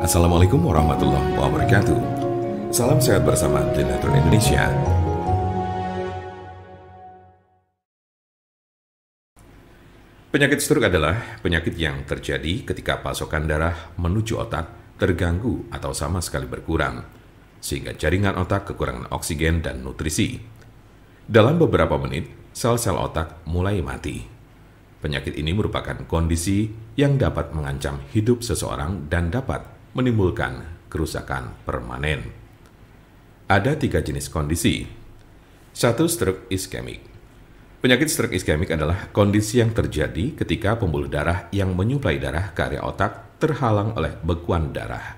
Assalamualaikum warahmatullahi wabarakatuh. Salam sehat bersama Genetron Indonesia. Penyakit stroke adalah penyakit yang terjadi ketika pasokan darah menuju otak terganggu atau sama sekali berkurang, sehingga jaringan otak kekurangan oksigen dan nutrisi. Dalam beberapa menit, sel-sel otak mulai mati. Penyakit ini merupakan kondisi yang dapat mengancam hidup seseorang dan dapat menimbulkan kerusakan permanen. Ada 3 jenis kondisi. 1. Stroke iskemik. Penyakit stroke iskemik adalah kondisi yang terjadi ketika pembuluh darah yang menyuplai darah ke area otak terhalang oleh bekuan darah.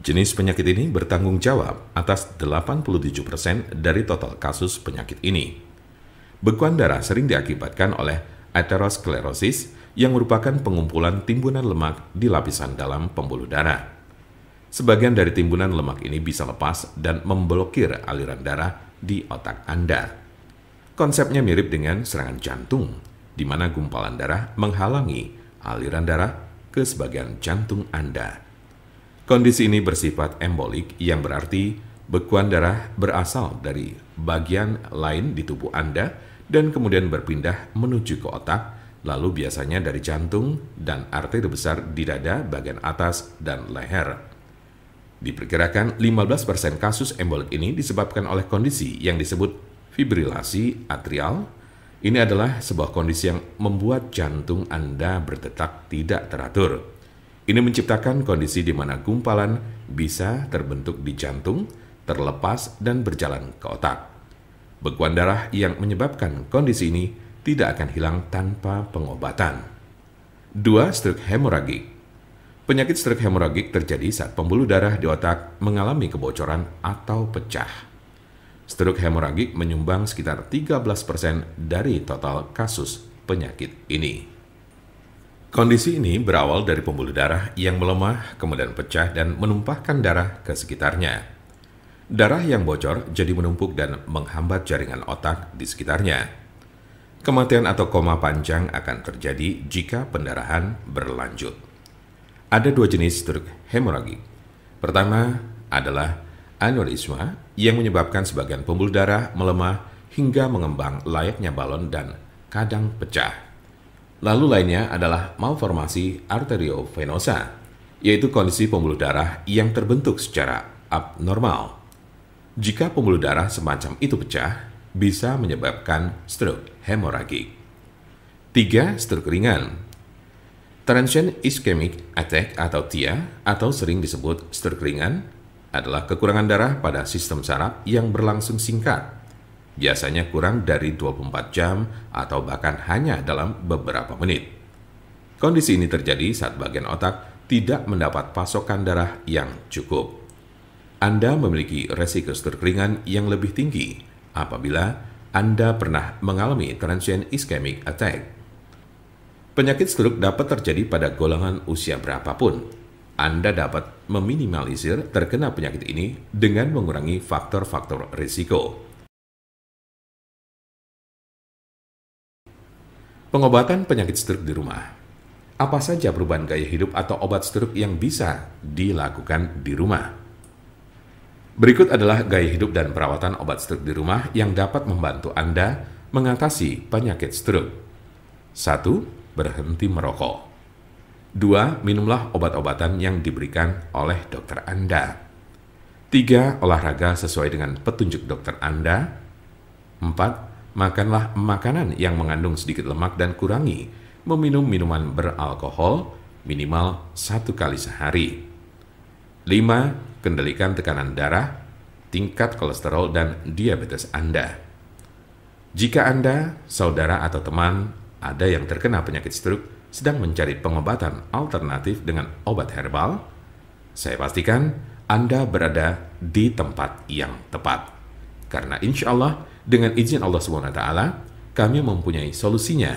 Jenis penyakit ini bertanggung jawab atas 87% dari total kasus penyakit ini. Bekuan darah sering diakibatkan oleh aterosklerosis yang merupakan pengumpulan timbunan lemak di lapisan dalam pembuluh darah. Sebagian dari timbunan lemak ini bisa lepas dan memblokir aliran darah di otak Anda. Konsepnya mirip dengan serangan jantung, di mana gumpalan darah menghalangi aliran darah ke sebagian jantung Anda. Kondisi ini bersifat embolik, yang berarti bekuan darah berasal dari bagian lain di tubuh Anda dan kemudian berpindah menuju ke otak, lalu biasanya dari jantung dan arteri besar di dada bagian atas dan leher. Diperkirakan 15% kasus embolik ini disebabkan oleh kondisi yang disebut fibrilasi atrial. Ini adalah sebuah kondisi yang membuat jantung Anda berdetak tidak teratur. Ini menciptakan kondisi di mana gumpalan bisa terbentuk di jantung, terlepas dan berjalan ke otak. Bekuan darah yang menyebabkan kondisi ini tidak akan hilang tanpa pengobatan. 2. Stroke hemoragik. Penyakit stroke hemoragik terjadi saat pembuluh darah di otak mengalami kebocoran atau pecah. Stroke hemoragik menyumbang sekitar 13% dari total kasus penyakit ini. Kondisi ini berawal dari pembuluh darah yang melemah, kemudian pecah dan menumpahkan darah ke sekitarnya. Darah yang bocor jadi menumpuk dan menghambat jaringan otak di sekitarnya. Kematian atau koma panjang akan terjadi jika pendarahan berlanjut. Ada 2 jenis stroke hemoragik. Pertama adalah aneurisma yang menyebabkan sebagian pembuluh darah melemah hingga mengembang layaknya balon dan kadang pecah. Lalu lainnya adalah malformasi arteriovenosa, yaitu kondisi pembuluh darah yang terbentuk secara abnormal. Jika pembuluh darah semacam itu pecah, bisa menyebabkan stroke hemoragik. 3. Stroke ringan. Transient ischemic attack atau TIA, atau sering disebut stroke ringan, adalah kekurangan darah pada sistem saraf yang berlangsung singkat, biasanya kurang dari 24 jam atau bahkan hanya dalam beberapa menit. Kondisi ini terjadi saat bagian otak tidak mendapat pasokan darah yang cukup. Anda memiliki resiko stroke ringan yang lebih tinggi apabila Anda pernah mengalami transient ischemic attack. Penyakit stroke dapat terjadi pada golongan usia berapapun. Anda dapat meminimalisir terkena penyakit ini dengan mengurangi faktor-faktor risiko. Pengobatan penyakit stroke di rumah. Apa saja perubahan gaya hidup atau obat stroke yang bisa dilakukan di rumah? Berikut adalah gaya hidup dan perawatan obat stroke di rumah yang dapat membantu Anda mengatasi penyakit stroke. 1. Berhenti merokok. 2. Minumlah obat-obatan yang diberikan oleh dokter Anda. 3. Olahraga sesuai dengan petunjuk dokter Anda. 4. Makanlah makanan yang mengandung sedikit lemak dan kurangi meminum minuman beralkohol minimal 1 kali sehari. 5. Kendalikan tekanan darah, tingkat kolesterol, dan diabetes Anda. Jika Anda, saudara, atau teman ada yang terkena penyakit stroke sedang mencari pengobatan alternatif dengan obat herbal, saya pastikan Anda berada di tempat yang tepat. Karena insya Allah, dengan izin Allah SWT, kami mempunyai solusinya.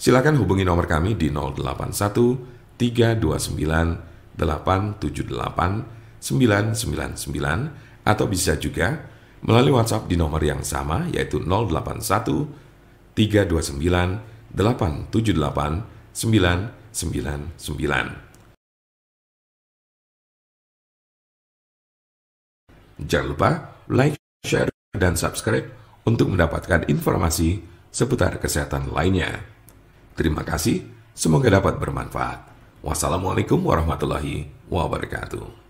Silakan hubungi nomor kami di 081 329 878 999 atau bisa juga melalui WhatsApp di nomor yang sama, yaitu 081 329 878 Jangan lupa like, share, dan subscribe untuk mendapatkan informasi seputar kesehatan lainnya. Terima kasih, semoga dapat bermanfaat. Wassalamualaikum warahmatullahi wabarakatuh.